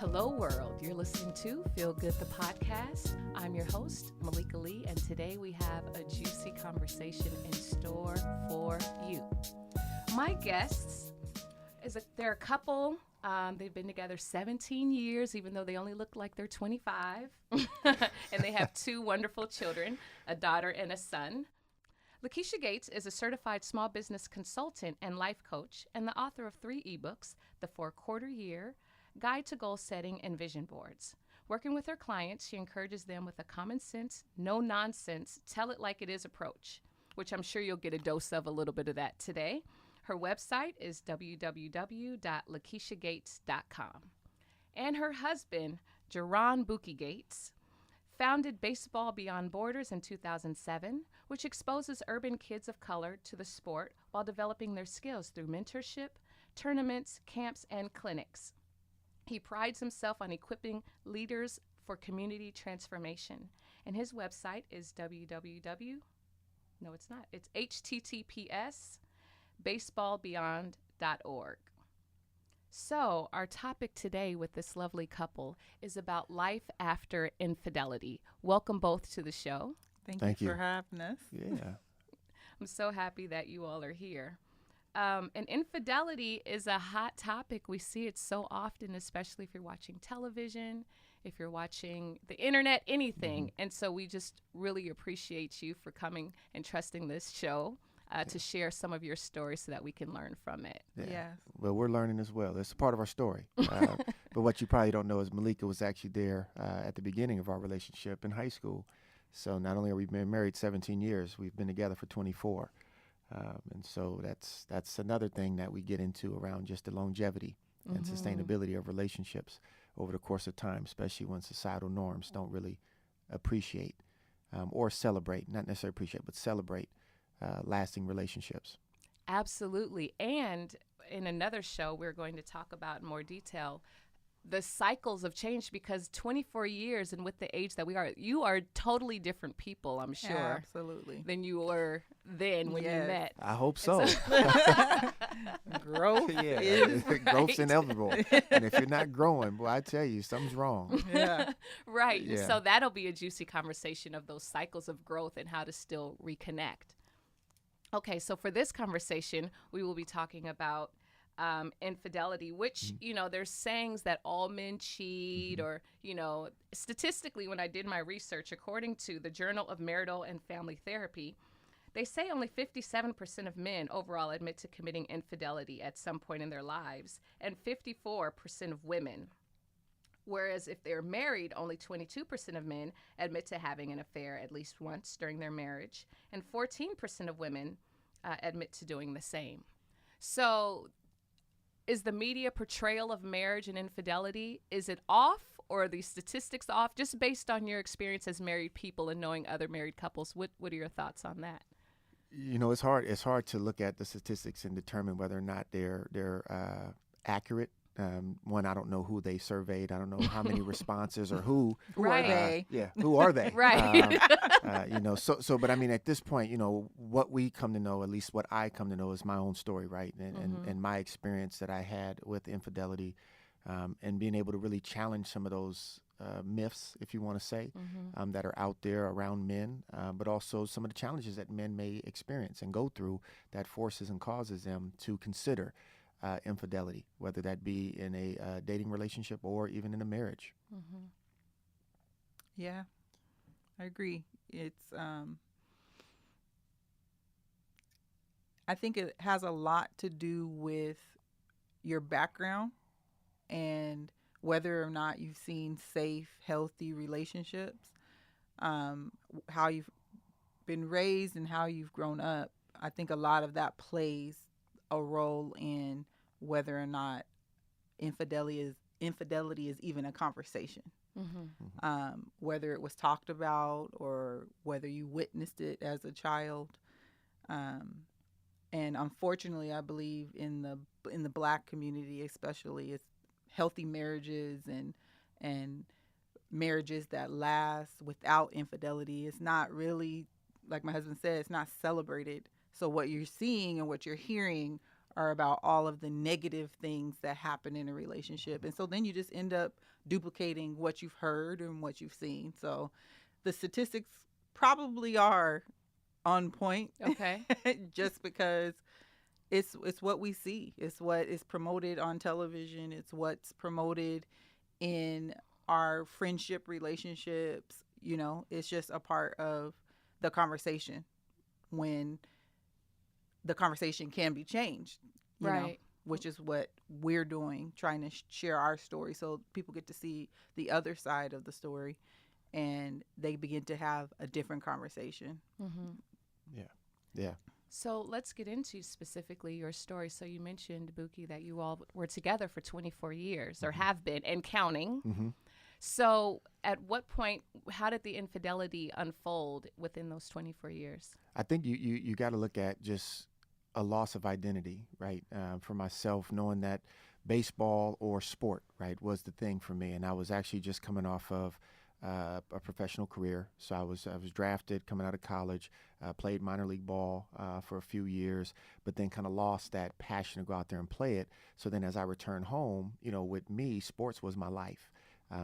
Hello world, you're listening to Feel Good the Podcast. I'm your host, Malika Lee, and today we have a juicy conversation in store for you. My guests, they're a couple. They've been together 17 years, even though they only look like they're 25. And they have two wonderful children, a daughter and a son. Lakesha Gates is a certified small business consultant and life coach and the author of 3 ebooks, The 4-Quarter Year, Guide to Goal Setting and Vision Boards. Working with her clients, she encourages them with a common sense, no nonsense, tell it like it is approach, which I'm sure you'll get a dose of a little bit of that today. Her website is www.lakeshagates.com. And her husband, Jeron Bookie Gates, founded Baseball Beyond Borders in 2007, which exposes urban kids of color to the sport while developing their skills through mentorship, tournaments, camps, and clinics. He prides himself on equipping leaders for community transformation. And his website is https://baseballbeyond.org. So our topic today with this lovely couple is about life after infidelity. Welcome both to the show. Thank you for having us. Yeah. I'm so happy that you all are here. And infidelity is a hot topic. We see it so often, especially if you're watching television, if you're watching the internet, anything. Mm-hmm. And so we just really appreciate you for coming and trusting this show to share some of your stories so that we can learn from it. Yeah. Yes. Well, we're learning as well. It's a part of our story. But what you probably don't know is Malika was actually there at the beginning of our relationship in high school. So not only are we been married 17 years, we've been together for 24. And so that's another thing that we get into around just the longevity and sustainability of relationships over the course of time, especially when societal norms don't really appreciate or celebrate, not necessarily appreciate, but celebrate lasting relationships. Absolutely. And in another show, we're going to talk about in more detail the cycles of change, because 24 years and with the age that we are, you are totally different people, I'm sure. Absolutely. Than you were then when you met. I hope so. Growth is growth's inevitable. And if you're not growing, boy, I tell you, something's wrong. Yeah. Right. Yeah. So that'll be a juicy conversation of those cycles of growth and how to still reconnect. Okay, so for this conversation, we will be talking about infidelity, which, there's sayings that all men cheat, or, statistically, when I did my research, according to the Journal of Marital and Family Therapy, they say only 57% of men overall admit to committing infidelity at some point in their lives, and 54% of women. Whereas if they're married, only 22% of men admit to having an affair at least once during their marriage, and 14% of women admit to doing the same. So is the media portrayal of marriage and infidelity, is it off, or are these statistics off? Just based on your experience as married people and knowing other married couples, what are your thoughts on that? It's hard. It's hard to look at the statistics and determine whether or not they're accurate. One, I don't know who they surveyed. I don't know how many responses or who. Who are they? Yeah, who are they? Right. But I mean, at this point, what we come to know, at least what I come to know, is my own story, right? And my experience that I had with infidelity, and being able to really challenge some of those myths, if you want to say, that are out there around men, but also some of the challenges that men may experience and go through that forces and causes them to consider infidelity, whether that be in a dating relationship or even in a marriage. Mm-hmm. Yeah, I agree. It's, I think it has a lot to do with your background and whether or not you've seen safe, healthy relationships, how you've been raised and how you've grown up. I think a lot of that plays a role in whether or not infidelity is even a conversation. Whether it was talked about or whether you witnessed it as a child. And unfortunately, I believe in the Black community especially, it's healthy marriages and marriages that last without infidelity. It's not really, like my husband said, it's not celebrated. So what you're seeing and what you're hearing are about all of the negative things that happen in a relationship. And so then you just end up duplicating what you've heard and what you've seen. So the statistics probably are on point. Okay. Just because it's what we see. It's what is promoted on television. It's what's promoted in our friendship relationships. You know, it's just a part of the conversation when the conversation can be changed, you know, which is what we're doing, trying to share our story so people get to see the other side of the story and they begin to have a different conversation. Yeah. So let's get into specifically your story. So you mentioned, Bookie, that you all were together for 24 years or have been and counting. So at what point, how did the infidelity unfold within those 24 years? I think you got to look at just a loss of identity, right? For myself, knowing that baseball or sport, right, was the thing for me. And I was actually just coming off of a professional career. So I was drafted coming out of college, played minor league ball for a few years, but then kind of lost that passion to go out there and play it. So then as I returned home, you know, with me, sports was my life.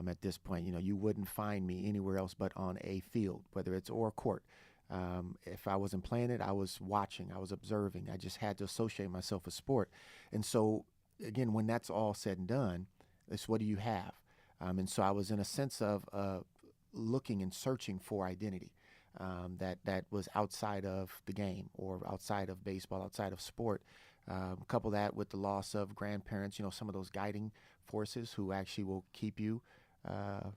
At this point, you know, you wouldn't find me anywhere else but on a field, whether it's or a court. If I wasn't playing it, I was watching, I was observing. I just had to associate myself with sport. And so, again, when that's all said and done, it's what do you have? And so I was in a sense of looking and searching for identity that was outside of the game or outside of baseball, outside of sport. Couple that with the loss of grandparents, you know, some of those guiding forces who actually will keep you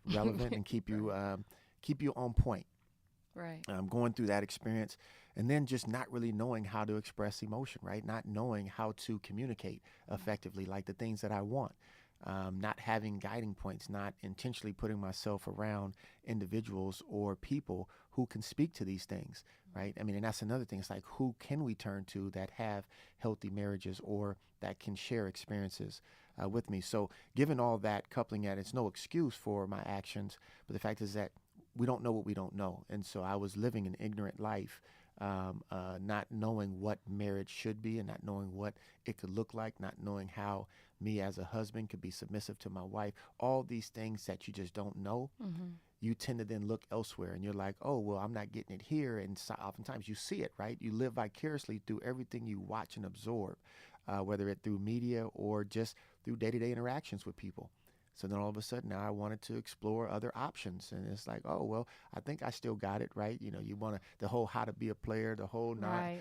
relevant and keep you on point. Right. Going through that experience and then just not really knowing how to express emotion, right? Not knowing how to communicate effectively, like the things that I want. Not having guiding points, not intentionally putting myself around individuals or people who can speak to these things, right? I mean, and that's another thing. It's like, who can we turn to that have healthy marriages or that can share experiences with me? So given all that, coupling that, it's no excuse for my actions, but the fact is that we don't know what we don't know. And so I was living an ignorant life, not knowing what marriage should be and not knowing what it could look like, not knowing how me as a husband could be submissive to my wife. All these things that you just don't know, you tend to then look elsewhere and you're like, oh, well, I'm not getting it here. And so oftentimes you see it, right? You live vicariously through everything you watch and absorb, whether it through media or just through day-to-day interactions with people. So then all of a sudden now I wanted to explore other options. And it's like, oh, well, I think I still got it, right? You know, you want to, the whole how to be a player, the whole,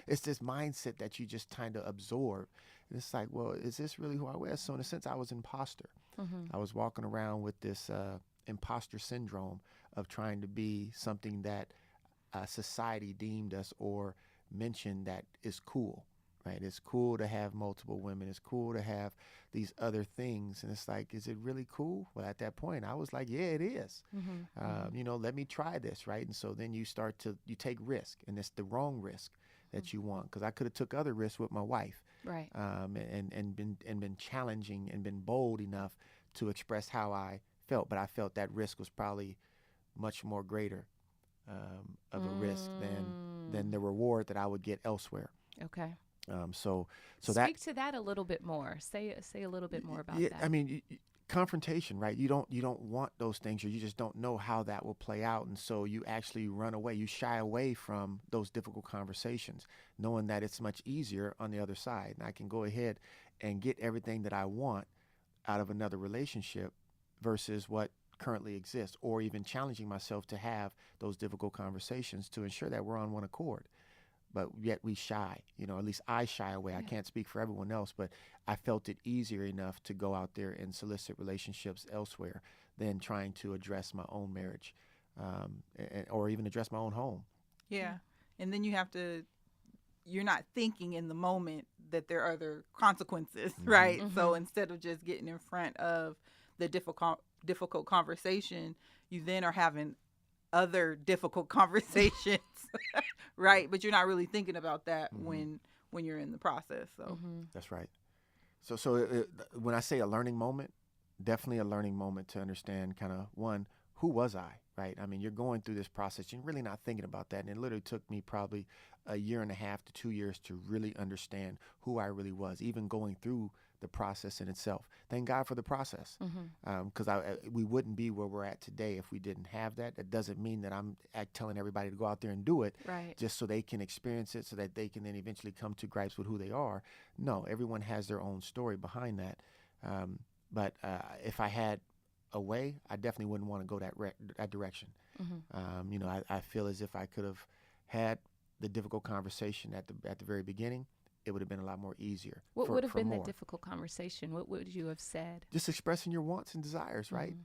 it's this mindset that you just kind of absorb. And it's like, well, is this really who I was? So in a sense, I was imposter. I was walking around with this imposter syndrome of trying to be something that society deemed us or mentioned that is cool. Right, it's cool to have multiple women. It's cool to have these other things, and it's like, is it really cool? Well, at that point, I was like, yeah, it is. You know, let me try this, right? And so then you take risk, and it's the wrong risk that you want, because I could have took other risks with my wife, right? And been challenging and been bold enough to express how I felt, but I felt that risk was probably much more greater of a risk than the reward that I would get elsewhere. Okay. So speak to that a little bit more. Say a little bit more about that. I mean, confrontation, right? You don't want those things, or you just don't know how that will play out, and so you actually run away. You shy away from those difficult conversations, knowing that it's much easier on the other side, and I can go ahead and get everything that I want out of another relationship versus what currently exists, or even challenging myself to have those difficult conversations to ensure that we're on one accord. But yet we shy, you know, at least I shy away. I can't speak for everyone else, but I felt it easier enough to go out there and solicit relationships elsewhere than trying to address my own marriage or even address my own home. Yeah. And then you're not thinking in the moment that there are other consequences, right? So instead of just getting in front of the difficult conversation, you then are having other difficult conversations, right? But you're not really thinking about that when you're in the process. So that's right. So when I say a learning moment, definitely a learning moment to understand kind of, one, who was I? right? I mean, you're going through this process. You're really not thinking about that. And it literally took me probably a year and a half to 2 years to really understand who I really was, even going through the process in itself. Thank God for the process, because we wouldn't be where we're at today if we didn't have that. That doesn't mean that I'm telling everybody to go out there and do it just so they can experience it, so that they can then eventually come to gripes with who they are. No, everyone has their own story behind that. But if I had a way, I definitely wouldn't want to go that direction. I feel as if I could have had the difficult conversation at the very beginning. It would have been a lot more easier. What would have been the difficult conversation? What would you have said? Just expressing your wants and desires, right?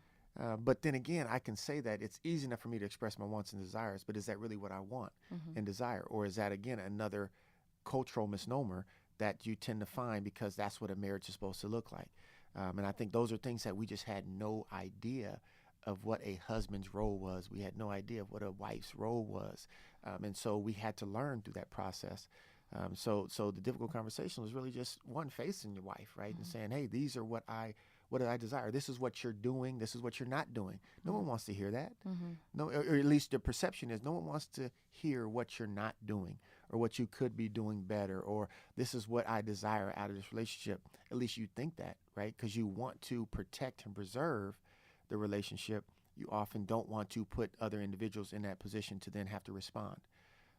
But then again, I can say that it's easy enough for me to express my wants and desires, but is that really what I want and desire? Or is that, again, another cultural misnomer that you tend to find because that's what a marriage is supposed to look like? And I think those are things that we just had no idea of what a husband's role was. We had no idea of what a wife's role was. And so we had to learn through that process. So the difficult conversation was really just one, facing your wife, right? And saying, hey, these are what I desire. This is what you're doing. This is what you're not doing. No one wants to hear that. No, or at least the perception is no one wants to hear what you're not doing or what you could be doing better, or this is what I desire out of this relationship. At least you think that, right? Because you want to protect and preserve the relationship. You often don't want to put other individuals in that position to then have to respond.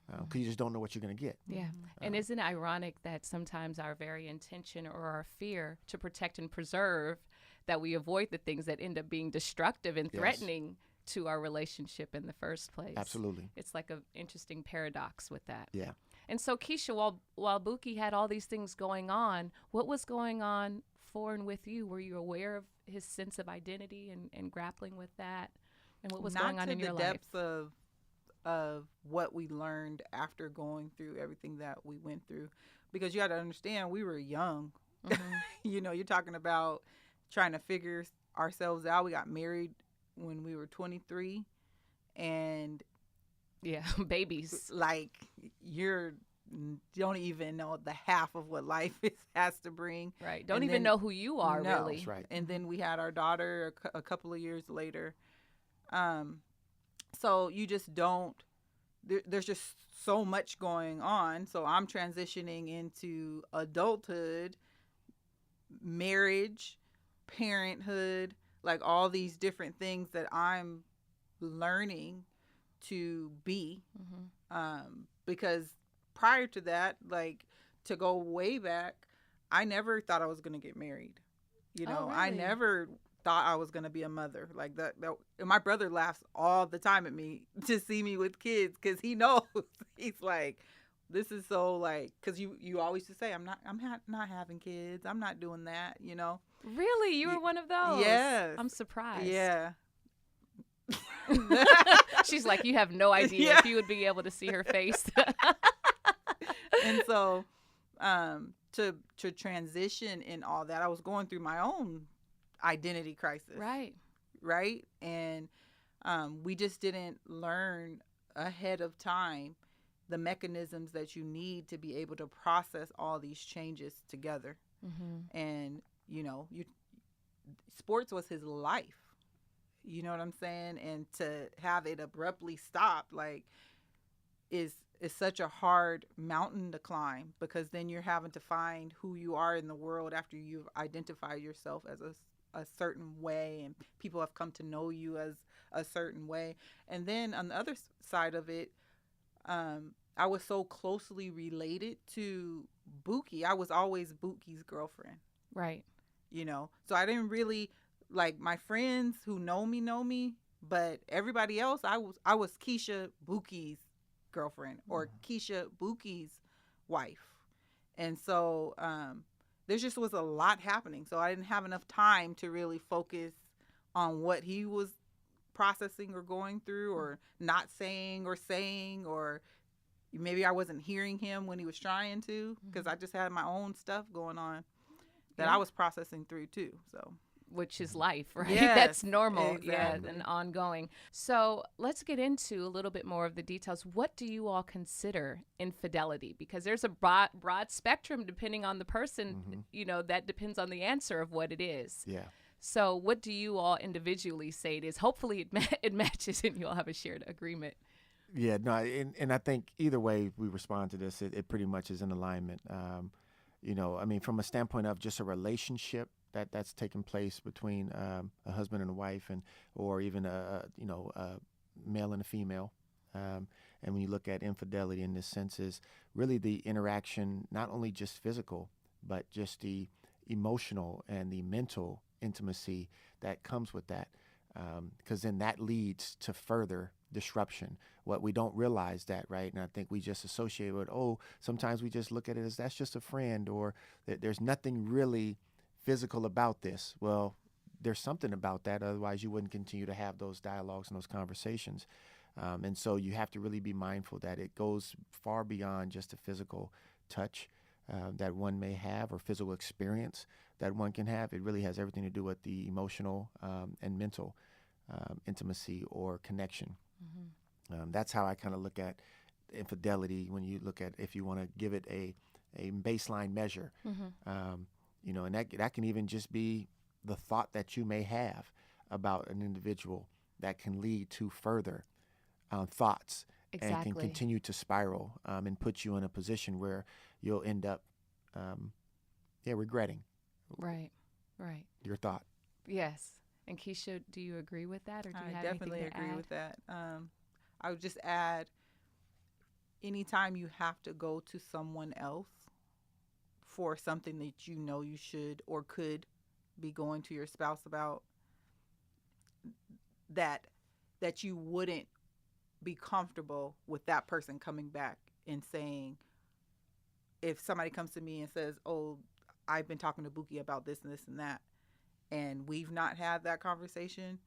Because you just don't know what you're going to get. Yeah. And isn't it ironic that sometimes our very intention or our fear to protect and preserve, that we avoid the things that end up being destructive and threatening to our relationship in the first place? Absolutely. It's like an interesting paradox with that. Yeah. And so, Keisha, while Bookie had all these things going on, what was going on for and with you? Were you aware of his sense of identity and grappling with that? And what was going on in your life? Not to the depths of what we learned after going through everything that we went through, because you got to understand, we were young. You're talking about trying to figure ourselves out. We got married when we were 23, and babies. Like, you don't even know the half of what life has to bring. Right. Don't even know who you are, really. That's right. And then we had our daughter a couple of years later. So you just don't, there's just so much going on. So I'm transitioning into adulthood, marriage, parenthood, like all these different things that I'm learning to be. Because prior to that, like, to go way back, I never thought I was going to get married. Really? I never thought I was going to be a mother. Like that. My brother laughs all the time at me to see me with kids, because he knows. He's like, this is so, like, because you always just say, I'm not having kids. I'm not doing that, Really? You were one of those? Yes. I'm surprised. Yeah. She's like, you have no idea if you would be able to see her face. And so to transition in all that, I was going through my own identity crisis. Right. And we just didn't learn ahead of time the mechanisms that you need to be able to process all these changes together. And, sports was his life. You know what I'm saying? And to have it abruptly stop, like, is such a hard mountain to climb, because then you're having to find who you are in the world after you've identified yourself as a certain way, and people have come to know you as a certain way. And then on the other side of it, I was so closely related to Bookie. I was always Bookie's girlfriend. Right. So I didn't really, like, my friends who know me, but everybody else, I was Keisha Bookie's girlfriend, or Keisha Bookie's wife. And so there just was a lot happening. So I didn't have enough time to really focus on what he was processing or going through, or not saying, or maybe I wasn't hearing him when he was trying to, because I just had my own stuff going on that I was processing through too. So, which is life, right? Yes, that's normal. exactly. And ongoing. So let's get into a little bit more of the details. What do you all consider infidelity? Because there's a broad spectrum depending on the person, that depends on the answer of what it is. Yeah. So what do you all individually say it is? Hopefully it matches and you all have a shared agreement. Yeah, no, and I think either way we respond to this, it pretty much is in alignment. I mean, from a standpoint of just a relationship that's taken place between a husband and a wife, or even a male and a female. And when you look at infidelity in this sense, is really the interaction, not only just physical, but just the emotional and the mental intimacy that comes with that. Because then that leads to further disruption. What we don't realize that, right? And I think we just associate with, sometimes we just look at it as that's just a friend, or there's nothing really physical about this. Well, there's something about that. Otherwise, you wouldn't continue to have those dialogues and those conversations. And so you have to really be mindful that it goes far beyond just a physical touch that one may have, or physical experience that one can have. It really has everything to do with the emotional and mental intimacy or connection. Mm-hmm. That's how I kind of look at infidelity when you look at, if you want to give it a baseline measure. Mm-hmm. And that can even just be the thought that you may have about an individual that can lead to further thoughts. Exactly. And can continue to spiral and put you in a position where you'll end up regretting your thought. Yes. And Keisha, do you agree with that, or do you have anything to add? I definitely agree with that. I would just add, anytime you have to go to someone else for something that you know you should or could be going to your spouse about, that you wouldn't be comfortable with that person coming back and saying, if somebody comes to me and says, I've been talking to Bookie about this and this and that, and we've not had that conversation,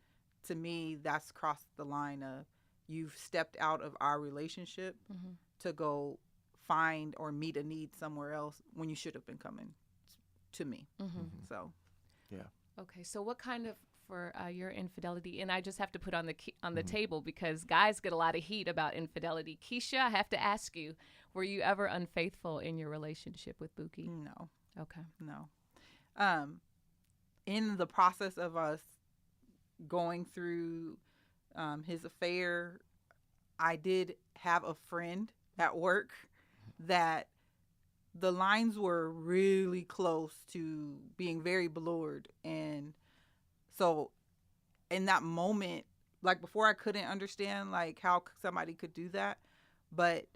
to me, that's crossed the line of, you've stepped out of our relationship mm-hmm. to go find or meet a need somewhere else when you should have been coming to me. Mm-hmm. So, yeah. Okay, so what kind of, for your infidelity, and I just have to put on the mm-hmm. table, because guys get a lot of heat about infidelity. Keisha, I have to ask you, were you ever unfaithful in your relationship with Bookie? No. Okay. No. In the process of us going through his affair, I did have a friend at work that the lines were really close to being very blurred. And so in that moment, like before, I couldn't understand like how somebody could do that. But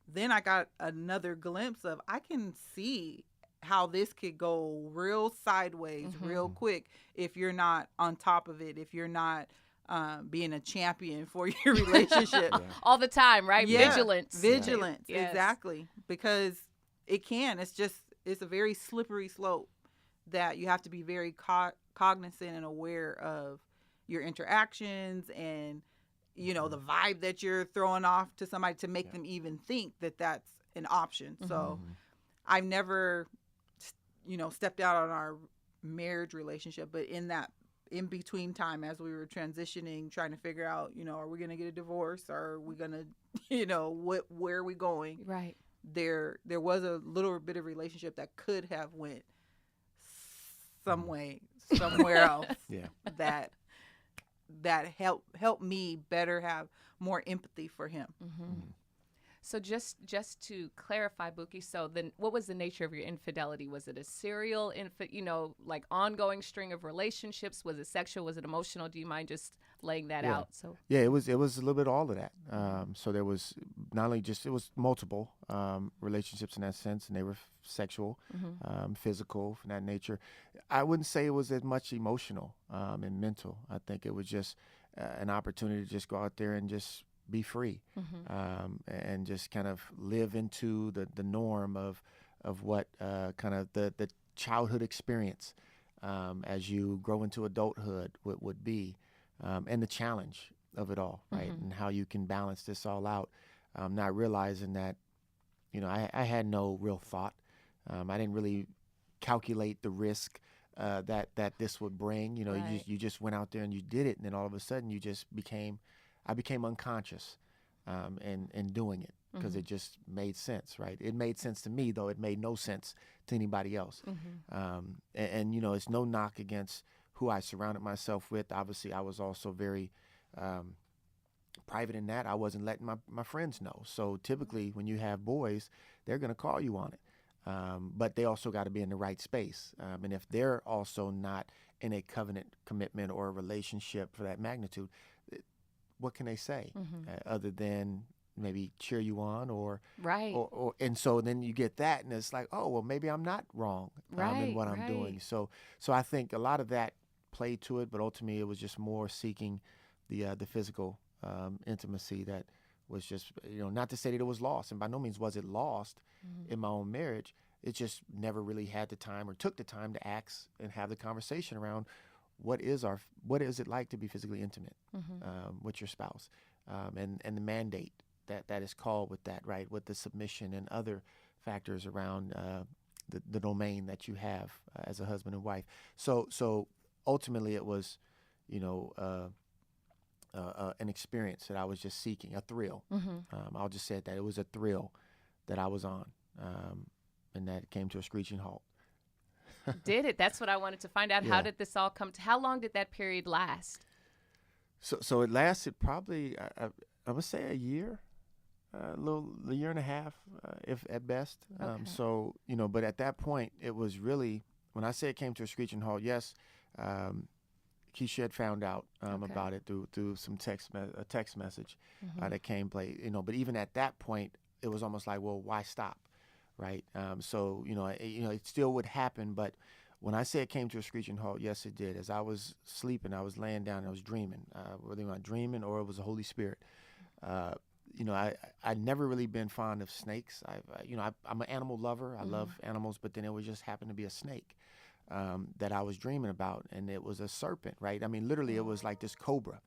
then I got another glimpse of, I can see how this could go real sideways mm-hmm. real quick if you're not on top of it, if you're not being a champion for your relationship. Yeah. All the time, right? Yeah. Vigilance, yes. Exactly. Because it's a very slippery slope that you have to be very cognizant and aware of your interactions and, the vibe that you're throwing off to somebody to make them even think that that's an option. Mm-hmm. So I've never, stepped out on our marriage relationship, but in that in between time, as we were transitioning, trying to figure out, are we going to get a divorce, or are we going to, where are we going? Right. There was a little bit of relationship that could have went some way, somewhere else. Yeah. That helped me better have more empathy for him. Mm-hmm. Mm-hmm. So just to clarify, Bookie, so then what was the nature of your infidelity? Was it a serial, like ongoing string of relationships? Was it sexual? Was it emotional? Do you mind just laying that out? So yeah, it was a little bit all of that. So there was not only it was multiple relationships in that sense, and they were sexual, mm-hmm. Physical, from that nature. I wouldn't say it was as much emotional and mental. I think it was just an opportunity to just go out there and just be free, mm-hmm. And just kind of live into the norm of what kind of the childhood experience as you grow into adulthood would be, and the challenge of it all, right? Mm-hmm. And how you can balance this all out, not realizing that, I had no real thought. I didn't really calculate the risk that this would bring. Right. You just went out there and you did it, and then all of a sudden I became unconscious in doing it, because mm-hmm. it just made sense, right? It made sense to me, though it made no sense to anybody else. Mm-hmm. And it's no knock against who I surrounded myself with. Obviously, I was also very private in that. I wasn't letting my friends know. So typically when you have boys, they're going to call you on it. But they also got to be in the right space. And if they're also not in a covenant commitment or a relationship for that magnitude, what can they say other than maybe cheer you on or Right. or and so then you get that and it's like, oh, well, maybe I'm not wrong in what I'm doing. So I think a lot of that played to it, but ultimately it was just more seeking the physical intimacy that was just, not to say that it was lost, and by no means was it lost in my own marriage. It just never really had the time or took the time to ask and have the conversation around what is it like to be physically intimate with your spouse, and the mandate that is called with that, right, with the submission and other factors around the domain that you have as a husband and wife. So ultimately it was, an experience that I was just seeking, a thrill. I'll just say that it was a thrill that I was on, and that came to a screeching halt. Did it? That's what I wanted to find out. Yeah. How did this all come to? How long did that period last? So it lasted probably, I would say a year, a year and a half, if at best. Okay. So, but at that point, it was really, when I say it came to a screeching halt, yes, Keisha had found out about it through some a text message that came but even at that point, it was almost like, well, why stop, right? So, it still would happen, but when I say it came to a screeching halt, yes, it did. As I was sleeping, I was laying down, I was dreaming, whether I'm dreaming or it was the Holy Spirit. I'd never really been fond of snakes. I'm an animal lover. I love animals, but then it would just happen to be a snake that I was dreaming about, and it was a serpent, right? I mean, literally, it was like this cobra.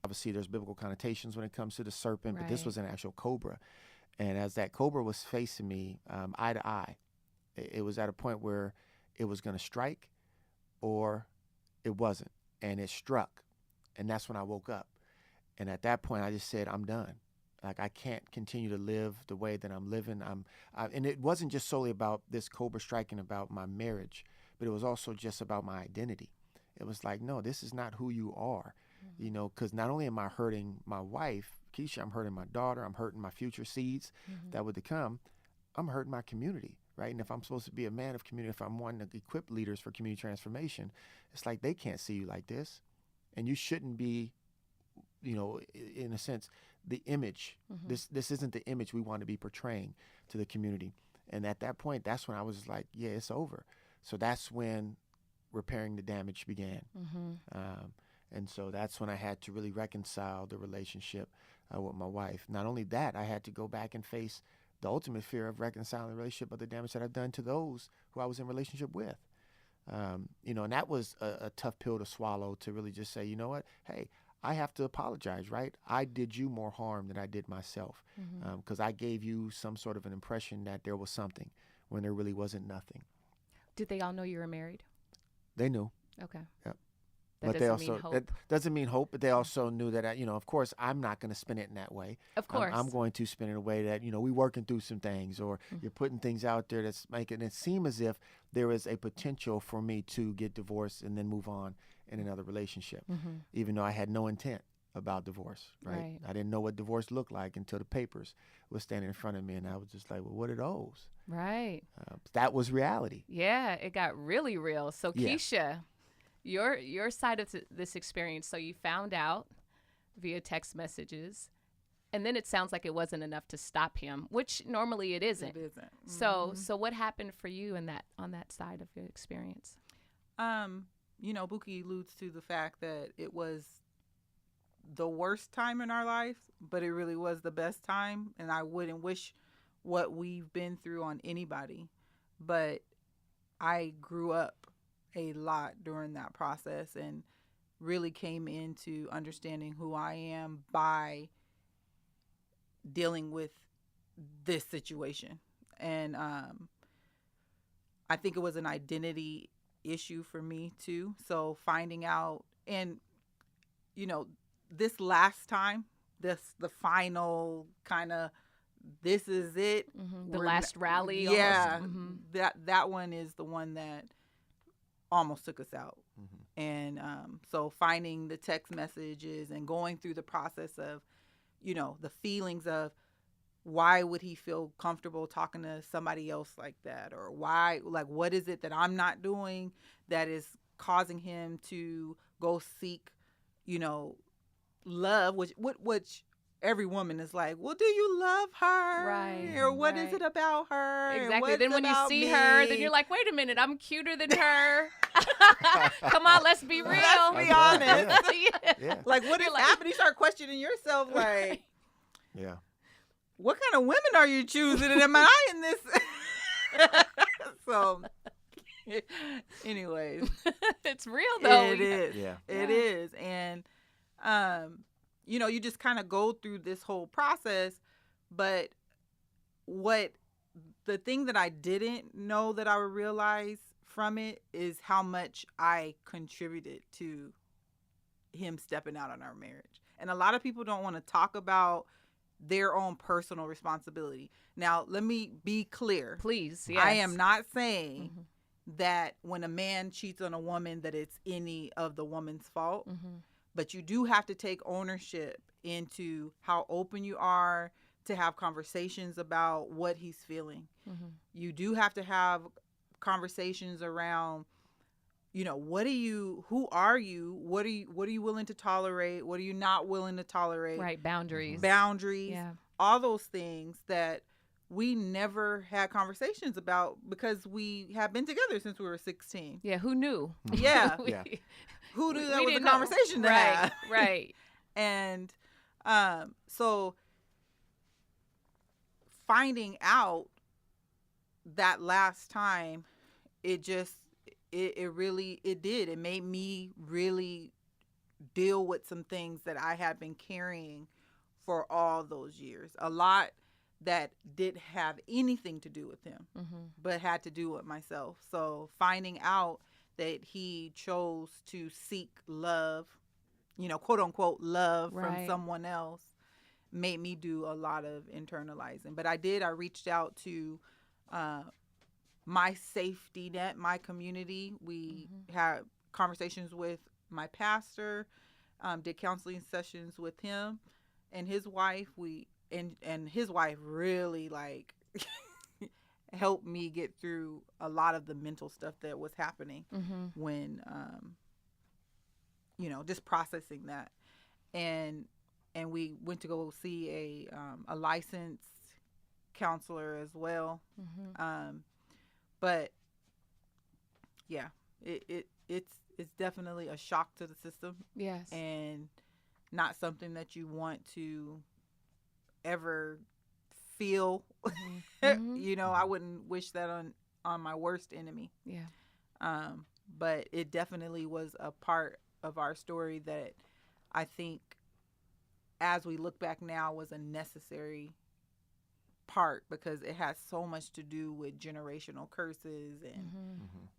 Obviously, there's biblical connotations when it comes to the serpent, but this was an actual cobra. And as that cobra was facing me eye to eye, it was at a point where it was going to strike or it wasn't. And it struck. And that's when I woke up. And at that point, I just said, I'm done. Like, I can't continue to live the way that I'm living. And it wasn't just solely about this cobra striking about my marriage, but it was also just about my identity. It was like, no, this is not who you are, because not only am I hurting my wife, Keisha, I'm hurting my daughter, I'm hurting my future seeds that would come, I'm hurting my community, right? And if I'm supposed to be a man of community, if I'm wanting to equip leaders for community transformation, it's like they can't see you like this. And you shouldn't be, in a sense, the image. This isn't the image we want to be portraying to the community. And at that point, that's when I was like, yeah, it's over. So that's when repairing the damage began. And so that's when I had to really reconcile the relationship with my wife. Not only that, I had to go back and face the ultimate fear of reconciling the relationship of the damage that I've done to those who I was in relationship with. And that was a tough pill to swallow, to really just say, you know what, hey, I have to apologize, right? I did you more harm than I did myself, because I gave you some sort of an impression that there was something when there really wasn't nothing. Did they all know you were married? They knew. Okay. Yep. That doesn't mean hope. That doesn't mean hope, but they also knew that, of course, I'm not going to spin it in that way. Of course. I'm going to spin it in a way that, we working through some things, or you're putting things out there that's making it seem as if there is a potential for me to get divorced and then move on in another relationship, even though I had no intent about divorce, right? I didn't know what divorce looked like until the papers was standing in front of me, and I was just like, well, what are those? Right. That was reality. Yeah, it got really real. So, Keisha, your side of this experience, so you found out via text messages, and then it sounds like it wasn't enough to stop him, which normally it isn't. It isn't. So what happened for you on that side of your experience? Bookie alludes to the fact that it was the worst time in our life, but it really was the best time, and I wouldn't wish what we've been through on anybody. But I grew up a lot during that process and really came into understanding who I am by dealing with this situation. And I think it was an identity issue for me too. So finding out, and this last time, the final kind of, this is it. The last rally. Yeah. That one is the one that almost took us out. And so finding the text messages and going through the process of, the feelings of why would he feel comfortable talking to somebody else like that? Or why, like, what is it that I'm not doing that is causing him to go seek, love, which every woman is like, well, do you love her? Right. Or what is it about her? Exactly. Then when you see her, then you're like, wait a minute, I'm cuter than her. Come on, let's be real. Let's be honest. Yeah. Like, what is happening? You start questioning yourself, like, Yeah. what kind of women are you choosing? And am I in this? So, anyways. It's real, though. It is. Yeah. It is. And, you just kind of go through this whole process. But the thing that I didn't know that I would realize from it is how much I contributed to him stepping out on our marriage. And a lot of people don't want to talk about their own personal responsibility. Now, let me be clear. Please, yes. I am not saying that when a man cheats on a woman that it's any of the woman's fault. But you do have to take ownership into how open you are to have conversations about what he's feeling. You do have to have conversations around, who are you? What are you willing to tolerate? What are you not willing to tolerate? Right. Boundaries. Yeah. All those things that we never had conversations about because we have been together since we were 16. Yeah. Who knew? Yeah. Yeah. Who knew that We was a didn't know. conversation to Right. have? Right. And so finding out that last time, it made me really deal with some things that I had been carrying for all those years. A lot that didn't have anything to do with him, but had to do with myself. So finding out that he chose to seek love, quote unquote love from someone else, made me do a lot of internalizing. But I reached out to my safety net, my community. We had conversations with my pastor, did counseling sessions with him and his wife. And his wife really helped me get through a lot of the mental stuff that was happening when, just processing that. And we went to go see a licensed counselor as well. But yeah, it's definitely a shock to the system. Yes. And not something that you want to ever feel. I wouldn't wish that on my worst enemy. Yeah. But it definitely was a part of our story that I think, as we look back now, was a necessary part, because it has so much to do with generational curses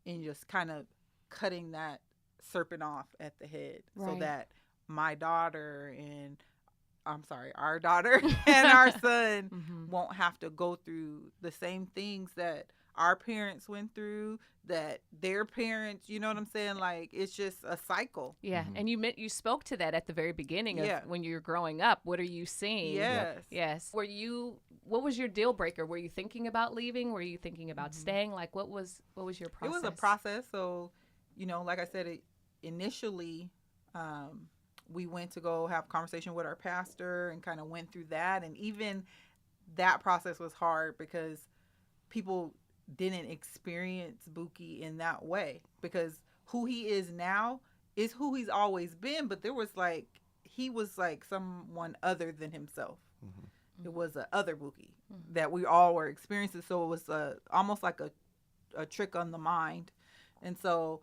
and just kind of cutting that serpent off at the head, so that our daughter and our son won't have to go through the same things that our parents went through, that their parents, you know what I'm saying? Like, it's just a cycle. Yeah. And you spoke to that at the very beginning of when you're growing up. What are you seeing? Yes. Yes. What was your deal breaker? Were you thinking about leaving? Were you thinking about staying? Like, what was your process? It was a process. So, like I said, initially, we went to go have a conversation with our pastor and kind of went through that. And even that process was hard because people didn't experience Bookie in that way, because who he is now is who he's always been. But he was like someone other than himself. It was a other Bookie that we all were experiencing. So it was almost like a trick on the mind. And so,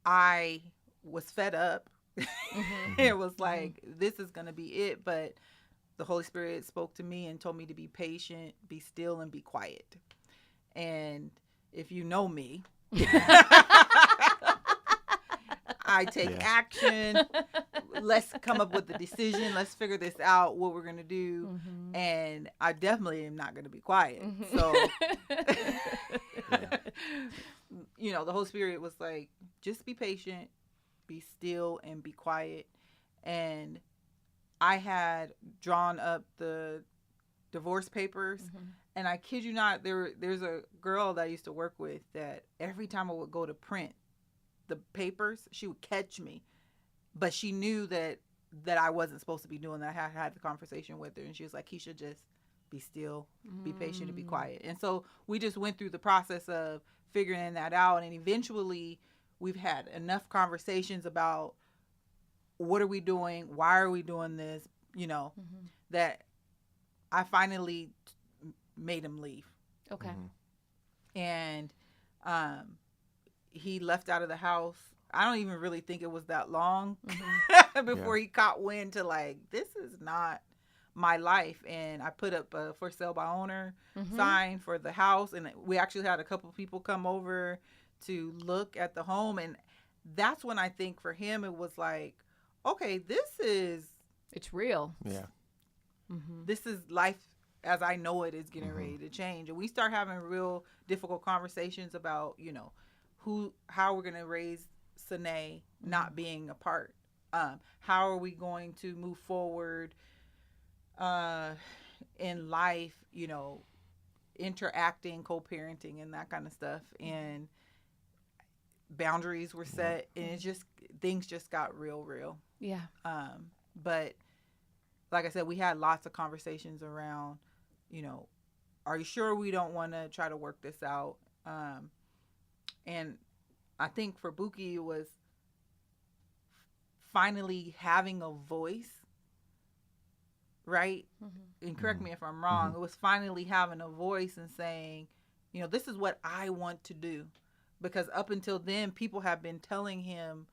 I was fed up. It was like, this is going to be it. But the Holy Spirit spoke to me and told me to be patient, be still, and be quiet. And if you know me, I take action. Let's come up with a decision. Let's figure this out, what we're going to do. And I definitely am not going to be quiet. So, the Holy Spirit was like, just be patient, be still, and be quiet. And I had drawn up the divorce papers. And I kid you not, there's a girl that I used to work with that every time I would go to print the papers, she would catch me. But she knew that I wasn't supposed to be doing that. I had the conversation with her, and she was like, he should just be still, be patient, and be quiet. And so we just went through the process of figuring that out. And eventually we've had enough conversations about what are we doing? Why are we doing this? That I finally made him leave. Okay. And he left out of the house. I don't even really think it was that long before he caught wind to like, this is not my life. And I put up a for sale by owner sign for the house. And we actually had a couple of people come over to look at the home. And that's when I think for him, it was like, okay, it's real. Yeah. This is life as I know it is getting ready to change. And we start having real difficult conversations about, how we're going to raise Sine not being apart. How are we going to move forward in life, interacting, co-parenting, and that kind of stuff. And boundaries were set, and things just got real. Yeah. But like I said, we had lots of conversations around, are you sure we don't want to try to work this out? And I think for Bookie, it was finally having a voice, right? And correct me if I'm wrong. It was finally having a voice and saying, this is what I want to do. Because up until then, people have been telling him,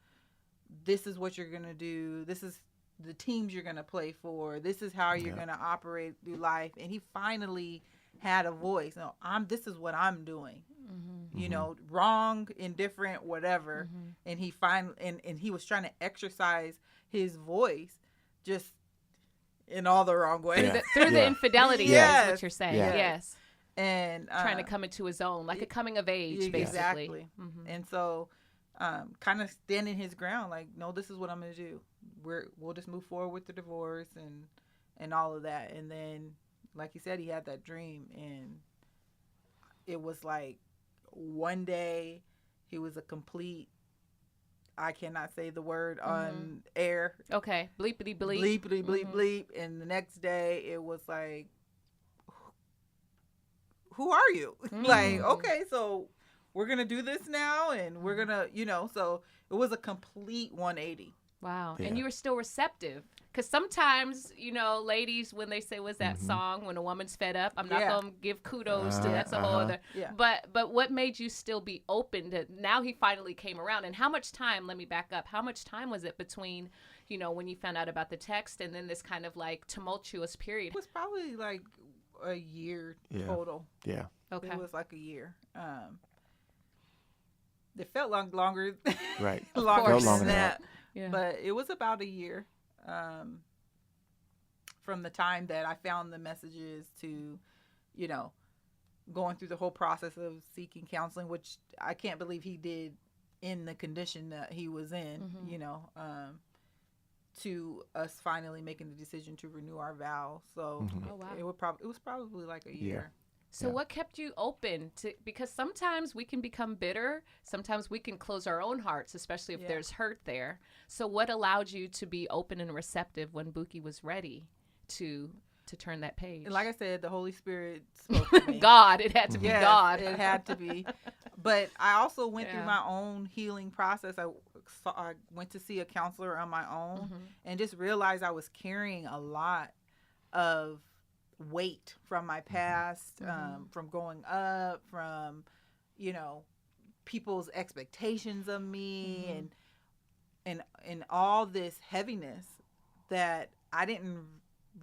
this is what you're going to do. This is the teams you're going to play for. This is how you're going to operate through life. And he finally had a voice. No, this is what I'm doing. Wrong, indifferent, whatever. And he and he was trying to exercise his voice just in all the wrong ways. Through the infidelity, is what you're saying. Yeah. Yes. And trying to come into his own, like a coming of age, basically. Exactly. And so kind of standing his ground, like, no, this is what I'm going to do. We'll just move forward with the divorce and all of that. And then, like he said, he had that dream, and it was like one day he was a complete, I cannot say the word on air. Okay. Bleepity bleep. Bleepity bleep bleep. And the next day it was like, who are you? Like, okay, so we're going to do this now, and we're going to, so it was a complete 180. Wow. Yeah. And you were still receptive. Because sometimes, ladies, when they say, what's that song, when a woman's fed up, I'm not going to give kudos to, that's a whole other. Yeah. But what made you still be open to, now he finally came around. And how much time, let me back up, how much time was it between, when you found out about the text and then this kind of like tumultuous period? It was probably like a year total. Yeah. Okay. It was like a year. It felt longer. Right. Longer than than that. Yeah. But it was about a year from the time that I found the messages to, going through the whole process of seeking counseling, which I can't believe he did in the condition that he was in, to us finally making the decision to renew our vow. So it was probably like a year. So what kept you open to, because sometimes we can become bitter, sometimes we can close our own hearts, especially if there's hurt there. So what allowed you to be open and receptive when Bookie was ready to turn that page? And like I said, the Holy Spirit spoke to me. God, it had to be God. It had to be. But I also went through my own healing process. I went to see a counselor on my own and just realized I was carrying a lot of weight from my past, from growing up, from, people's expectations of me and all this heaviness that I didn't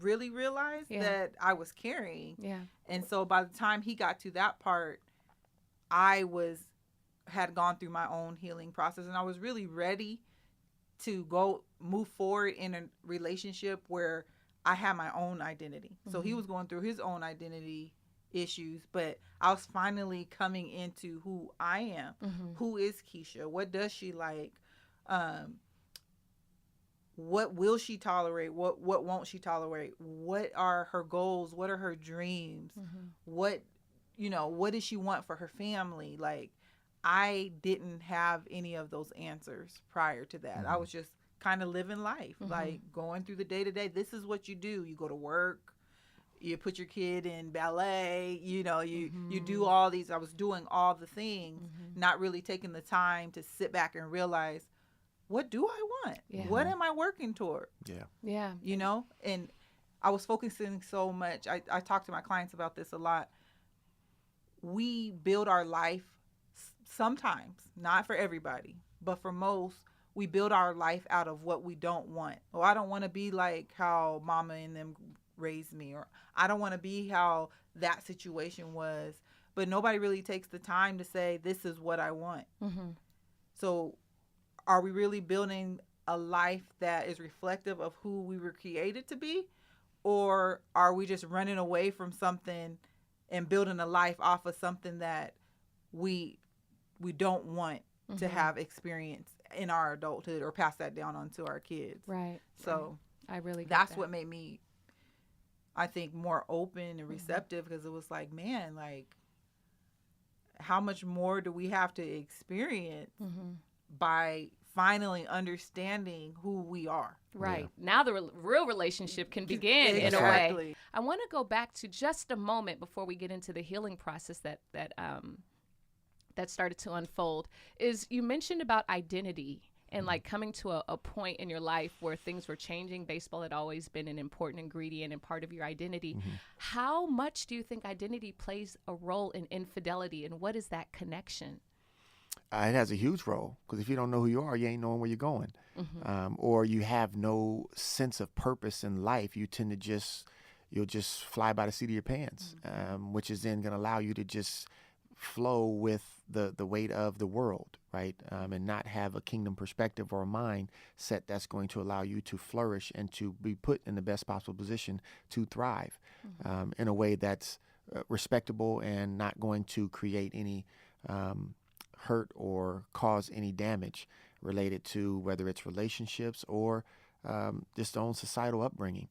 really realize that I was carrying. Yeah. And so by the time he got to that part, I had gone through my own healing process, and I was really ready to move forward in a relationship where I had my own identity. So he was going through his own identity issues, but I was finally coming into who I am. Who is Keisha? What does she like? What will she tolerate? What won't she tolerate? What are her goals? What are her dreams? What what does she want for her family? Like, I didn't have any of those answers prior to that. I was just kind of living life, like going through the day to day. This is what you do. You go to work, you put your kid in ballet, you do all these. I was doing all the things, not really taking the time to sit back and realize, what do I want? Yeah. What am I working toward? Yeah. And I was focusing so much. I talk to my clients about this a lot. We build our life sometimes, not for everybody, but for most, we build our life out of what we don't want. Oh, I don't want to be like how mama and them raised me, or I don't want to be how that situation was. But nobody really takes the time to say, this is what I want. So are we really building a life that is reflective of who we were created to be? Or are we just running away from something and building a life off of something that we don't want to have experience in our adulthood, or pass that down onto our kids? Right. So I really get that's that. what made me, I think, more open and receptive, because it was like, man, like, how much more do we have to experience by finally understanding who we are? Right. Now the real relationship can begin in a way. I want to go back to just a moment before we get into the healing process that started to unfold. Is you mentioned about identity and like coming to a point in your life where things were changing. Baseball had always been an important ingredient and part of your identity. How much do you think identity plays a role in infidelity, and what is that connection? It has a huge role, because if you don't know who you are, you ain't knowing where you're going, or you have no sense of purpose in life. You tend to you'll just fly by the seat of your pants, which is then going to allow you to just flow with the weight of the world, right? And not have a kingdom perspective or a mindset that's going to allow you to flourish and to be put in the best possible position to thrive in a way that's respectable and not going to create any hurt or cause any damage related to whether it's relationships or just own societal upbringing.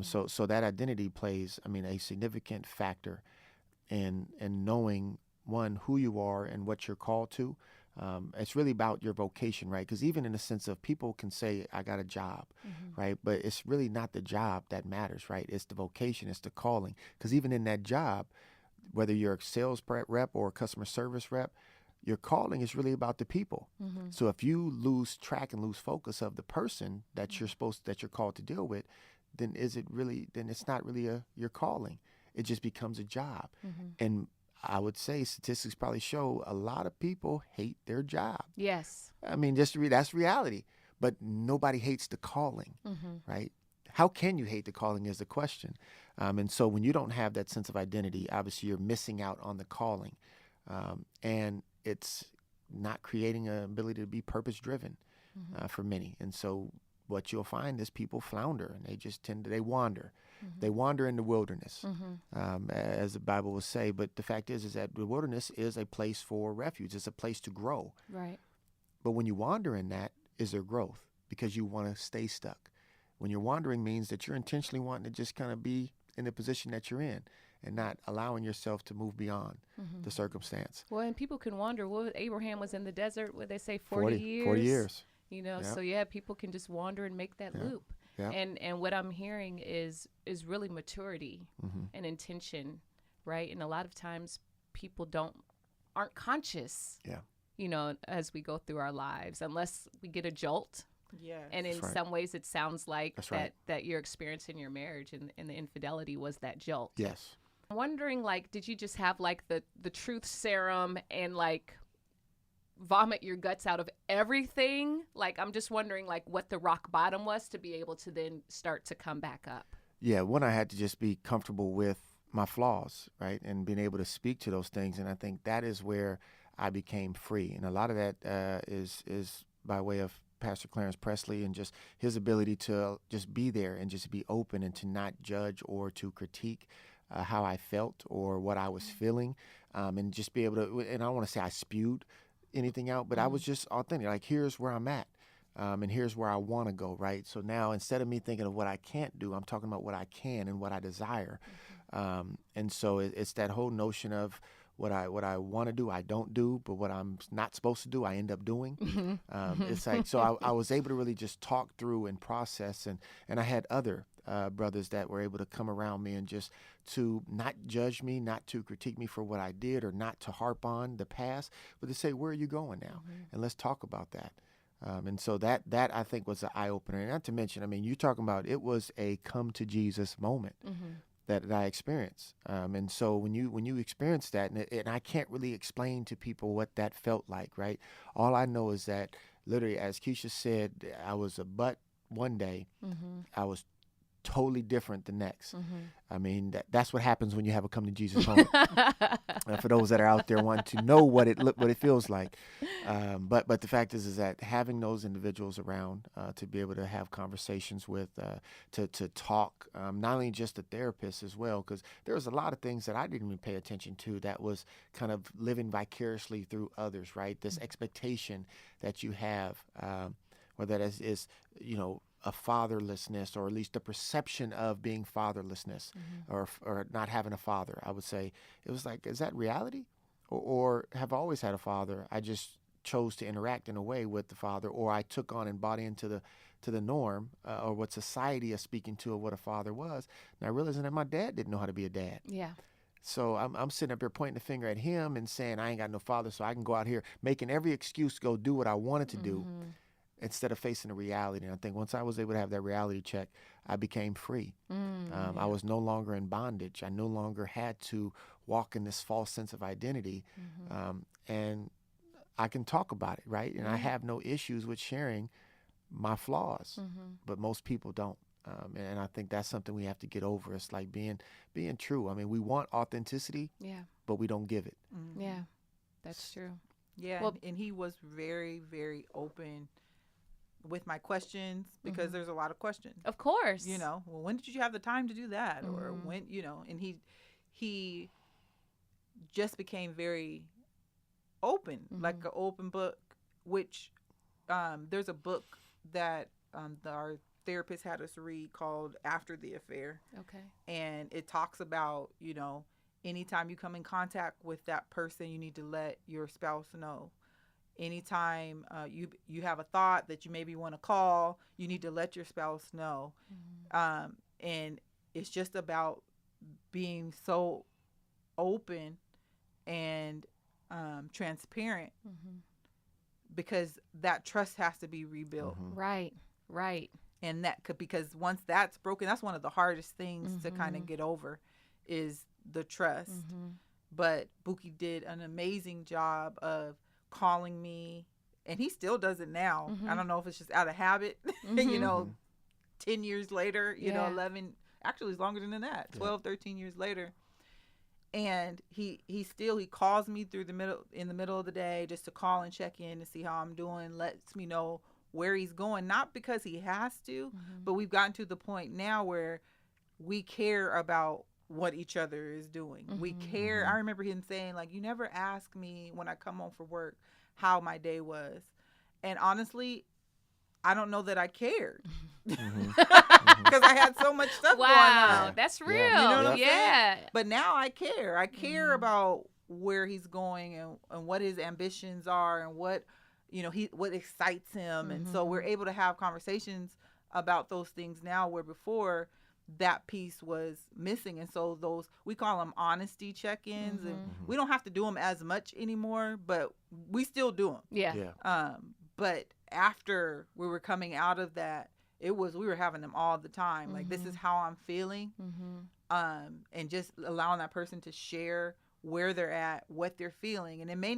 So that identity plays, a significant factor in knowing, one, who you are and what you're called to. It's really about your vocation, right? Because even in the sense of, people can say, I got a job, right? But it's really not the job that matters, right? It's the vocation, it's the calling. Because even in that job, whether you're a sales rep or a customer service rep, your calling is really about the people. So if you lose track and lose focus of the person that you're called to deal with, then it's not really your calling. It just becomes a job. And I would say statistics probably show a lot of people hate their job. Yes. That's reality. But nobody hates the calling, right? How can you hate the calling is the question. And so when you don't have that sense of identity, obviously you're missing out on the calling. And it's not creating an ability to be purpose-driven for many. And so what you'll find is people flounder, and they wander. They wander in the wilderness, as the Bible will say. But the fact is that the wilderness is a place for refuge. It's a place to grow. Right. But when you wander in that, is there growth? Because you want to stay stuck. When you're wandering means that you're intentionally wanting to just kind of be in the position that you're in and not allowing yourself to move beyond the circumstance. Well, and people can wander. Abraham was in the desert, what they say, 40 years? 40 years. So people can just wander and make that loop. Yeah. And what I'm hearing is really maturity and intention, right? And a lot of times people aren't conscious, as we go through our lives, unless we get a jolt. Yeah. And in some ways it sounds like right. that your experience in your marriage and the infidelity was that jolt. Yes. I'm wondering, did you just have the truth serum and vomit your guts out of everything? I'm just wondering what the rock bottom was to be able to then start to come back up. Yeah, one, I had to just be comfortable with my flaws, right? And being able to speak to those things. And I think that is where I became free. And a lot of that is by way of Pastor Clarence Presley and just his ability to just be there and just be open and to not judge or to critique how I felt or what I was feeling, and just be able to, and I don't want to say I spewed anything out, but I was just authentic. Like, here's where I'm at. And here's where I want to go, right? So now, instead of me thinking of what I can't do, I'm talking about what I can and what I desire. And so it's that whole notion of what I want to do, I don't do, but what I'm not supposed to do, I end up doing. It's like, so I was able to really just talk through and process, and I had other brothers that were able to come around me and just to not judge me, not to critique me for what I did, or not to harp on the past, but to say, where are you going now? And let's talk about that. And so that I think was an eye-opener. And not to mention, I mean, you're talking about, it was a come to Jesus moment that I experienced. And so when you experience that, and I can't really explain to people what that felt like, right? All I know is that literally, as Keisha said, I was a butt one day. I was totally different the next. I mean, that's what happens when you have a come to Jesus moment. For those that are out there wanting to know what it feels like, but the fact is that having those individuals around to be able to have conversations with, to talk, not only just a therapist as well, because there was a lot of things that I didn't even pay attention to that was kind of living vicariously through others, right? This expectation that you have, or that is a fatherlessness, or at least the perception of being fatherlessness, or not having a father. I would say it was like, is that reality, or have I always had a father? I just chose to interact in a way with the father, or I took on and bought into the norm, or what society is speaking to of what a father was. And I realized that my dad didn't know how to be a dad. Yeah. So I'm sitting up here pointing the finger at him and saying I ain't got no father, so I can go out here making every excuse to go do what I wanted to do, instead of facing the reality. And I think once I was able to have that reality check, I became free. I was no longer in bondage. I no longer had to walk in this false sense of identity. And I can talk about it, right? And I have no issues with sharing my flaws, but most people don't. And I think that's something we have to get over. It's like being true. I mean, we want authenticity, but we don't give it. Yeah, that's true. Yeah, well, and he was very, very open with my questions, because there's a lot of questions. Of course. Well, when did you have the time to do that? Or when, and he just became very open, like an open book, which there's a book that our therapist had us read called After the Affair. Okay. And it talks about, anytime you come in contact with that person, you need to let your spouse know. Anytime you have a thought that you maybe want to call, you need to let your spouse know. And it's just about being so open and transparent, because that trust has to be rebuilt. Right. And because once that's broken, that's one of the hardest things to kind of get over, is the trust. But Bookie did an amazing job of calling me, and he still does it now. I don't know if it's just out of habit, 10 years later, 11, actually it's longer than that, 12, 13 years later. And he calls me in the middle of the day, just to call and check in to see how I'm doing, lets me know where he's going, not because he has to, but we've gotten to the point now where we care about what each other is doing. We care. I remember him saying, like, you never ask me when I come home from work how my day was. And honestly, I don't know that I cared, because I had so much stuff going on. Wow, that's real. You know what I'm saying? But now I care. I care about where he's going, and what his ambitions are, and what what excites him. And so we're able to have conversations about those things now, where before that piece was missing. And so we call them honesty check-ins, and we don't have to do them as much anymore, but we still do them. But after we were coming out of that, we were having them all the time. Like, this is how I'm feeling. And just allowing that person to share where they're at, what they're feeling. And it may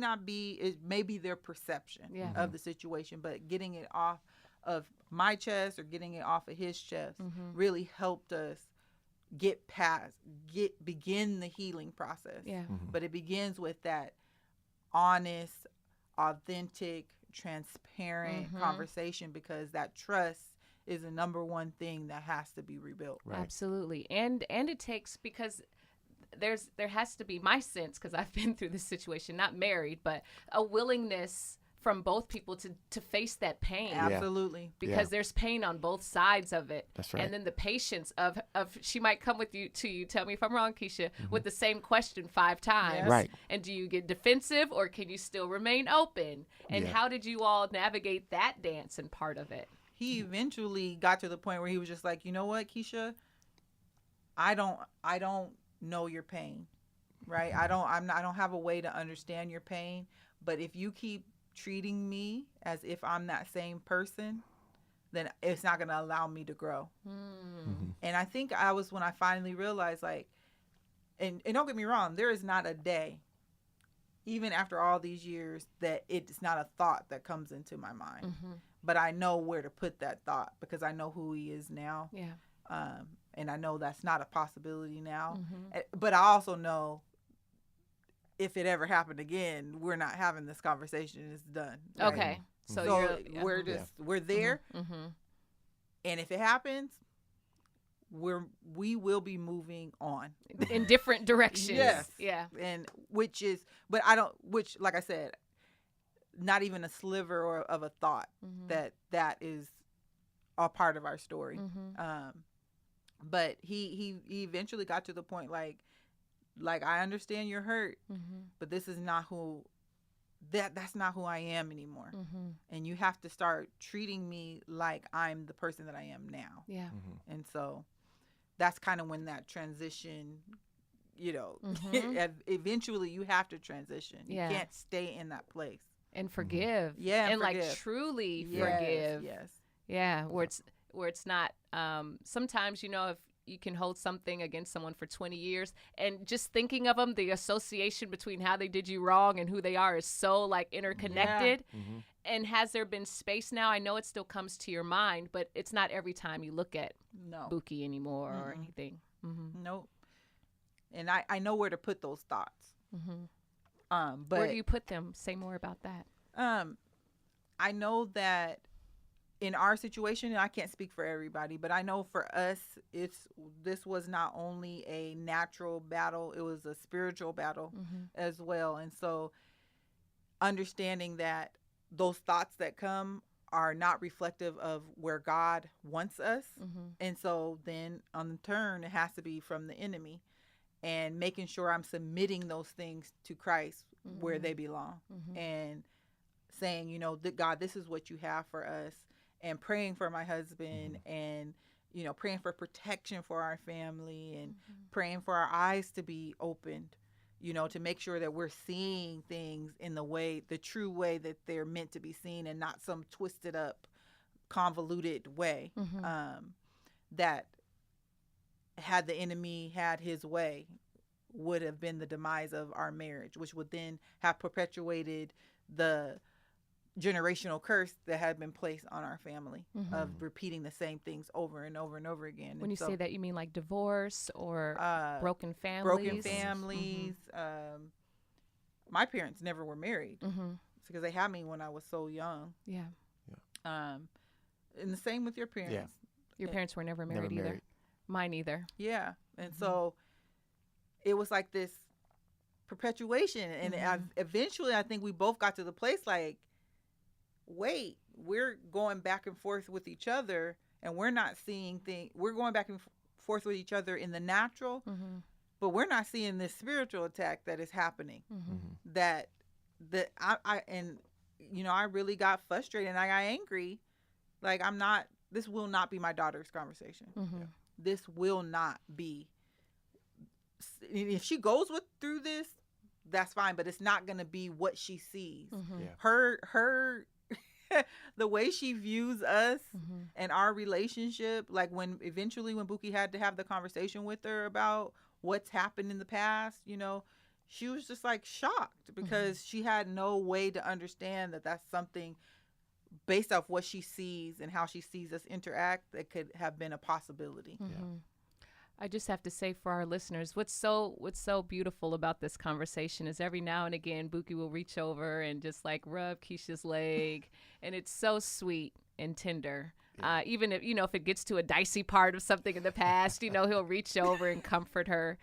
be their perception of the situation, but getting it off of my chest or getting it off of his chest really helped us begin the healing process. But it begins with that honest, authentic, transparent conversation, because that trust is the number one thing that has to be rebuilt. Absolutely. And it takes, because there has to be, my sense, because I've been through this situation, not married, but a willingness from both people to face that pain. Absolutely. Because there's pain on both sides of it. That's right. And then the patience of she might come to you, tell me if I'm wrong, Keisha, with the same question 5 times. Yes. Right. And do you get defensive, or can you still remain open? And how did you all navigate that dance and part of it? He eventually got to the point where he was just like, you know what, Keisha, I don't know your pain, right? I don't have a way to understand your pain, but if you keep treating me as if I'm that same person, then it's not going to allow me to grow. And I think I was when I finally realized, like, and don't get me wrong, there is not a day, even after all these years, that it's not a thought that comes into my mind. But I know where to put that thought because I know who he is now. And I know that's not a possibility now. But I also know if it ever happened again, we're not having this conversation. It's done. Right? Okay. So we're there. And if it happens, we will be moving on in different directions. Yes. Yeah. And which, like I said, not even a sliver of a thought that is a part of our story. But he eventually got to the point like I understand you're hurt, but this is not that's not who I am anymore. And you have to start treating me like I'm the person that I am now. Yeah. And so that's kind of when that transition, eventually you have to transition. You can't stay in that place. And forgive. And forgive. Like truly forgive. Yes. Yeah. Where it's not, sometimes, if you can hold something against someone for 20 years and just thinking of them, the association between how they did you wrong and who they are is so like interconnected. And has there been space now? I know it still comes to your mind, but it's not every time you look at Bookie anymore or anything. Nope. And I know where to put those thoughts. But where do you put them? Say more about that. I know that in our situation, and I can't speak for everybody, but I know for us, this was not only a natural battle, it was a spiritual battle as well. And so understanding that those thoughts that come are not reflective of where God wants us. And so then on the turn, it has to be from the enemy, and making sure I'm submitting those things to Christ where they belong, and saying, God, this is what you have for us, and praying for my husband, and, praying for protection for our family, and praying for our eyes to be opened, to make sure that we're seeing things in the true way that they're meant to be seen, and not some twisted up, convoluted way, that had the enemy had his way would have been the demise of our marriage, which would then have perpetuated the generational curse that had been placed on our family of repeating the same things over and over and over again. When you say that, you mean like divorce or broken families? Broken families. My parents never were married because they had me when I was so young. Yeah. And the same with your parents. Yeah. Your parents were never married either. Mine either. Yeah. And so it was like this perpetuation. And eventually I think we both got to the place like, wait, we're going back and forth with each other, and we're not seeing things. We're going back and forth with each other in the natural, but we're not seeing this spiritual attack that is happening. I really got frustrated and I got angry. Like, this will not be my daughter's conversation. This will not be. If she goes through this, that's fine, but it's not going to be what she sees. Her the way she views us and our relationship, like when Bookie had to have the conversation with her about what's happened in the past, she was just like shocked because she had no way to understand that that's something based off what she sees and how she sees us interact that could have been a possibility. I just have to say for our listeners, what's so beautiful about this conversation is every now and again, Bookie will reach over and just like rub Keisha's leg, and it's so sweet and tender. Even if, if it gets to a dicey part of something in the past, he'll reach over and comfort her.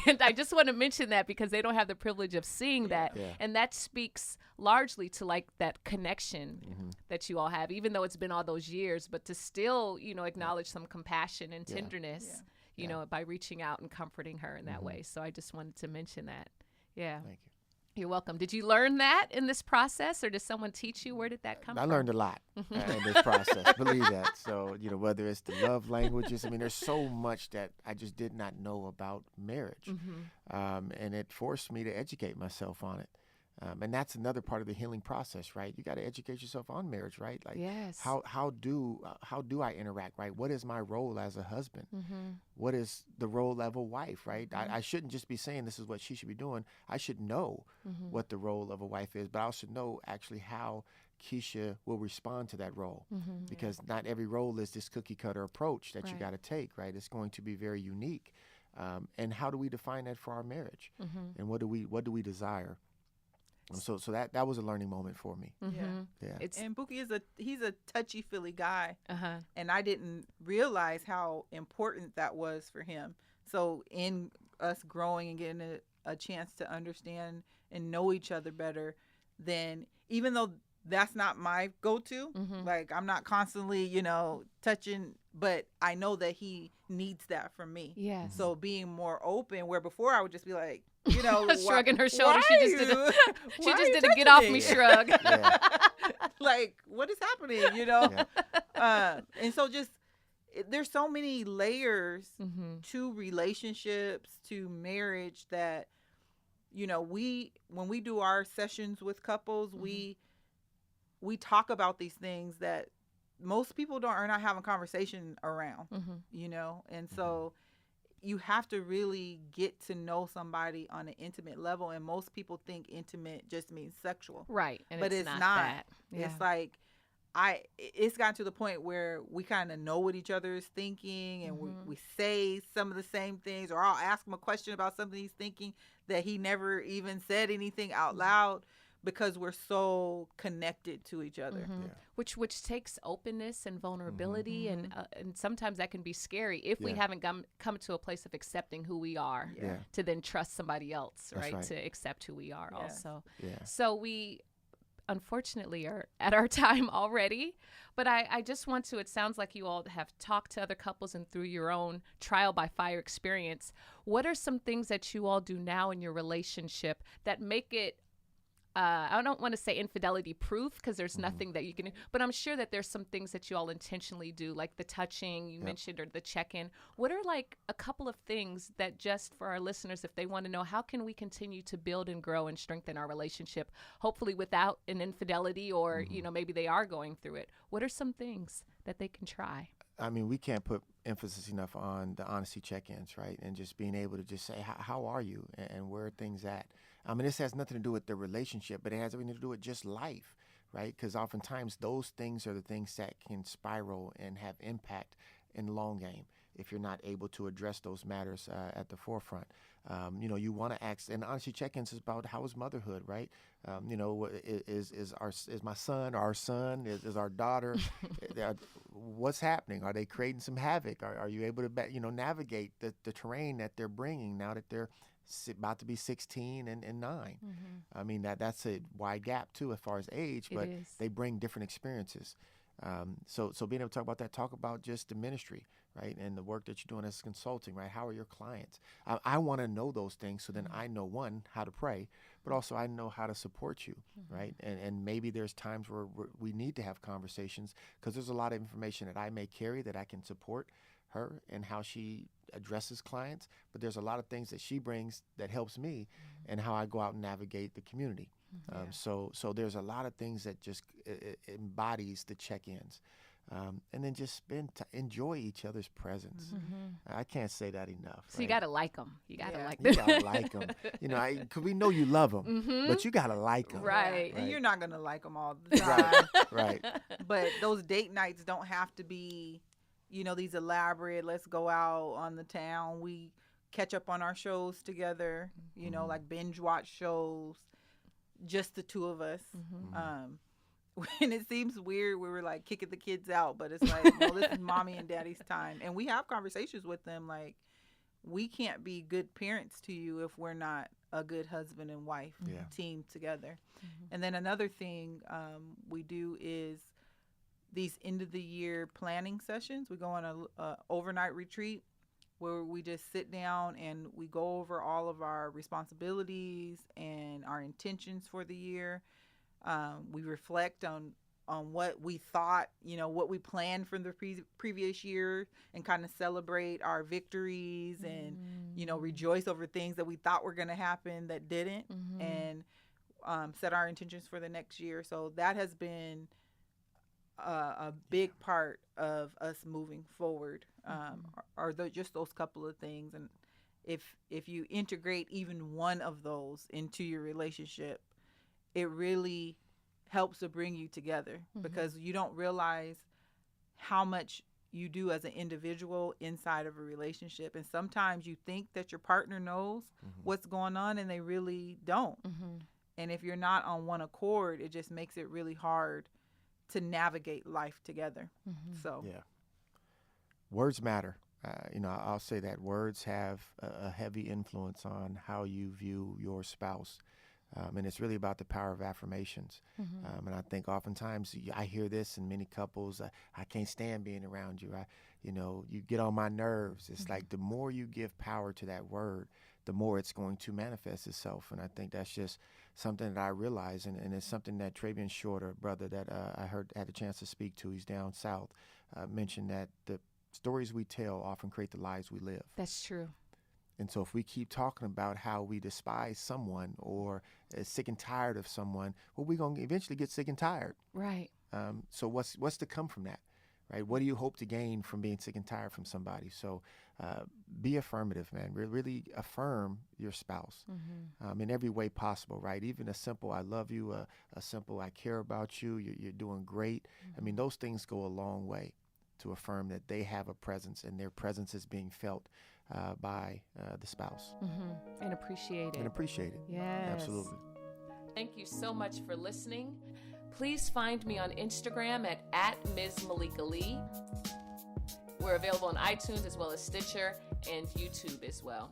And I just want to mention that because they don't have the privilege of seeing that. Yeah. And that speaks largely to like that connection that you all have, even though it's been all those years, but to still, acknowledge some compassion and tenderness, by reaching out and comforting her in that way. So I just wanted to mention that. Yeah. Thank you. You're welcome. Did you learn that in this process, or did someone teach you? Where did that come from? I learned a lot in this process. Believe that. So, whether it's the love languages, there's so much that I just did not know about marriage. And it forced me to educate myself on it. And that's another part of the healing process, right? You got to educate yourself on marriage, right? Like, yes. How do I interact, right? What is my role as a husband? What is the role of a wife, right? I shouldn't just be saying this is what she should be doing. I should know what the role of a wife is, but I also know actually how Keisha will respond to that role, because not every role is this cookie cutter approach that you got to take, right? It's going to be very unique. And how do we define that for our marriage? And what do we desire? So that was a learning moment for me. Yeah. And Bookie he's a touchy-feely guy, and I didn't realize how important that was for him. So in us growing and getting a chance to understand and know each other better, then even though that's not my go-to, like I'm not constantly, touching, but I know that he needs that from me. Yes. So being more open, where before I would just be like, shrugging her shoulders. She just did a get off me shrug. Like, what is happening? And so there's so many layers to relationships, to marriage that, when we do our sessions with couples, we talk about these things that most people are not having conversation around, and so you have to really get to know somebody on an intimate level. And most people think intimate just means sexual. Right. But it's not. That. Yeah. It's like, it's gotten to the point where we kind of know what each other is thinking, and we say some of the same things, or I'll ask him a question about something he's thinking that he never even said anything out loud, because we're so connected to each other. Which takes openness and vulnerability, and sometimes that can be scary if we haven't come to a place of accepting who we are, to then trust somebody else, right? To accept who we are also. So we unfortunately are at our time already, but I just want to, it sounds like you all have talked to other couples and through your own trial by fire experience. What are some things that you all do now in your relationship that make it, I don't want to say infidelity proof, because there's nothing that you can do, but I'm sure that there's some things that you all intentionally do, like the touching you mentioned, or the check-in. What are like a couple of things that, just for our listeners, if they want to know, how can we continue to build and grow and strengthen our relationship, hopefully without an infidelity, or, maybe they are going through it? What are some things that they can try? We can't put emphasis enough on the honesty check-ins, right? And just being able to just say, how are you, and where are things at? This has nothing to do with the relationship, but it has everything to do with just life, right? Because oftentimes those things are the things that can spiral and have impact in the long game if you're not able to address those matters at the forefront. You want to ask, and honesty check-ins is about how is motherhood, right? Is my son our son? Is our daughter? What's happening? Are they creating some havoc? Are you able to navigate the terrain that they're bringing now that they're about to be 16 and 9? That's a wide gap too as far as age, but they bring different experiences. So being able to talk about that, talk about just the ministry, right, and the work that you're doing as consulting, right? How are your clients? I want to know those things, so then I know, one, how to pray, but also I know how to support you, right? And maybe there's times where we need to have conversations, because there's a lot of information that I may carry that I can support her and how she addresses clients, but there's a lot of things that she brings that helps me and how I go out and navigate the community. So there's a lot of things that just embodies the check-ins. And then just enjoy each other's presence. I can't say that enough. So you got to like them. You got to like them. You got to like them. Because we know you love them, but you got to like them. Right. And you're not going to like them all the time. Right. But those date nights don't have to be, these elaborate, let's go out on the town. We catch up on our shows together, like binge watch shows, just the two of us. when it seems weird, we were like kicking the kids out, but it's like, no, this is mommy and daddy's time. And we have conversations with them like, we can't be good parents to you if we're not a good husband and wife team together. And then another thing we do is these end of the year planning sessions. We go on a overnight retreat where we just sit down and we go over all of our responsibilities and our intentions for the year. We reflect on what we thought, what we planned from the previous year, and kind of celebrate our victories and, rejoice over things that we thought were going to happen that didn't, and set our intentions for the next year. So that has been a big part of us moving forward, just those couple of things. And if you integrate even one of those into your relationship, it really helps to bring you together, because you don't realize how much you do as an individual inside of a relationship. And sometimes you think that your partner knows what's going on, and they really don't. And if you're not on one accord, it just makes it really hard to navigate life together. So yeah, words matter. I'll say that words have a heavy influence on how you view your spouse. And it's really about the power of affirmations. And I think oftentimes I hear this in many couples, I can't stand being around you. You get on my nerves. It's like the more you give power to that word, the more it's going to manifest itself. And I think that's just something that I realize. And it's something that Travian Shorter, brother, that I had a chance to speak to, he's down south, mentioned that the stories we tell often create the lives we live. That's true. And so if we keep talking about how we despise someone or is sick and tired of someone, well, we're going to eventually get sick and tired. Right. So what's to come from that, right? What do you hope to gain from being sick and tired from somebody? So be affirmative, man. Really affirm your spouse in every way possible, right? Even a simple I love you, a simple I care about you, you're doing great. I mean, those things go a long way to affirm that they have a presence, and their presence is being felt by the spouse. And appreciate it. Yes. Absolutely. Thank you so much for listening. Please find me on Instagram at Ms. Malika Lee. We're available on iTunes as well as Stitcher and YouTube as well.